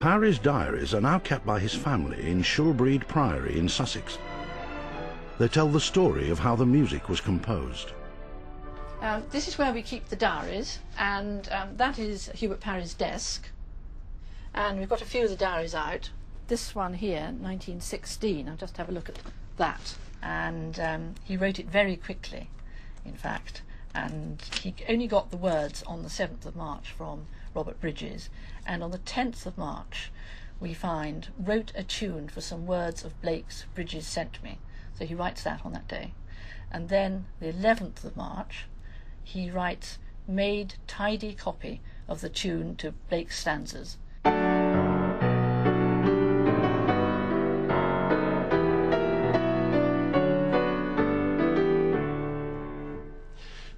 Parry's diaries are now kept by his family in Shoolbreed Priory in Sussex. They tell the story of how the music was composed. This is where we keep the diaries, and that is Hubert Parry's desk. And we've got a few of the diaries out. This one here, 1916, I'll just have a look at that. And he wrote it very quickly, in fact, and he only got the words on the 7th of March from Robert Bridges, and on the 10th of March we find, wrote a tune for some words of Blake's Bridges sent me. So he writes that on that day. And then the 11th of March he writes, made tidy copy of the tune to Blake's stanzas.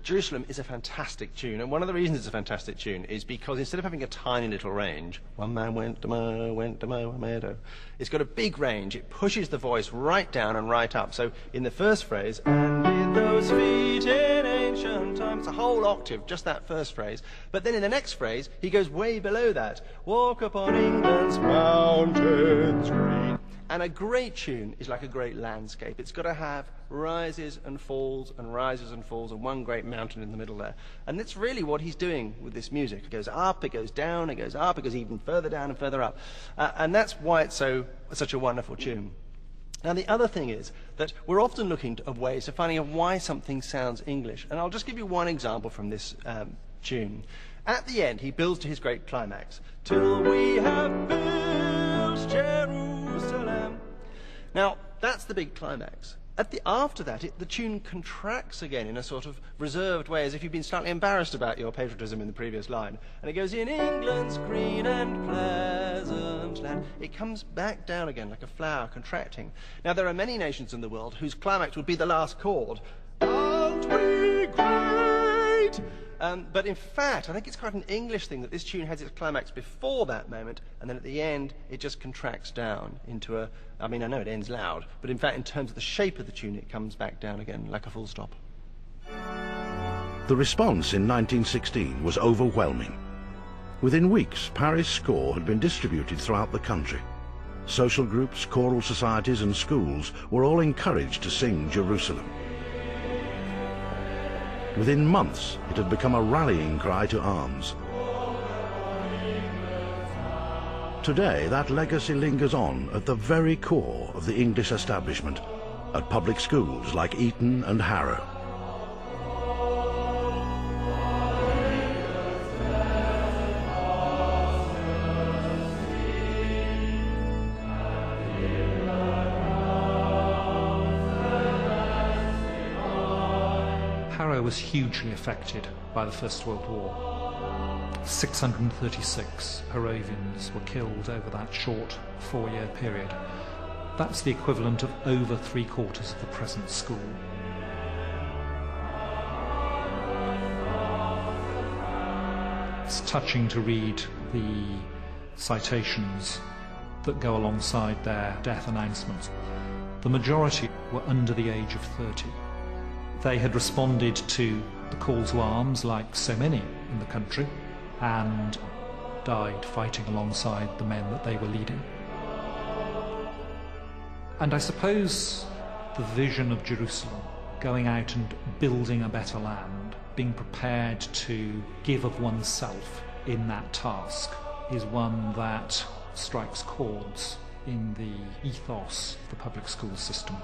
Jerusalem is a fantastic tune, and one of the reasons it's a fantastic tune is because instead of having a tiny little range, one man went to mow a meadow, it's got a big range. It pushes the voice right down and right up. So in the first phrase, and in those feet in ancient times, it's a whole octave, just that first phrase. But then in the next phrase, he goes way below that. Walk upon England's mountains green. And a great tune is like a great landscape. It's got to have rises and falls and rises and falls and one great mountain in the middle there. And that's really what he's doing with this music. It goes up, it goes down, it goes up, it goes even further down and further up. And that's why it's such a wonderful tune. Now, the other thing is that we're often looking at ways of finding out why something sounds English. And I'll just give you one example from this tune. At the end, he builds to his great climax. Till we have built Jerusalem. Now, that's the big climax. After that, the tune contracts again in a sort of reserved way, as if you've been slightly embarrassed about your patriotism in the previous line. And it goes, in England's green and pleasant land. It comes back down again like a flower contracting. Now, there are many nations in the world whose climax would be the last chord. Aren't we great? But in fact, I think it's quite an English thing that this tune has its climax before that moment, and then at the end, it just contracts down into a... I mean, I know it ends loud, but in fact, in terms of the shape of the tune, it comes back down again, like a full stop. The response in 1916 was overwhelming. Within weeks, Parry's score had been distributed throughout the country. Social groups, choral societies, and schools were all encouraged to sing Jerusalem. Within months, it had become a rallying cry to arms. Today, that legacy lingers on at the very core of the English establishment, at public schools like Eton and Harrow. Harrow was hugely affected by the First World War. 636 Harrovians were killed over that short 4-year period. That's the equivalent of over 3/4 of the present school. It's touching to read the citations that go alongside their death announcements. The majority were under the age of 30. They had responded to the call to arms, like so many in the country, and died fighting alongside the men that they were leading. And I suppose the vision of Jerusalem, going out and building a better land, being prepared to give of oneself in that task, is one that strikes chords in the ethos of the public school system.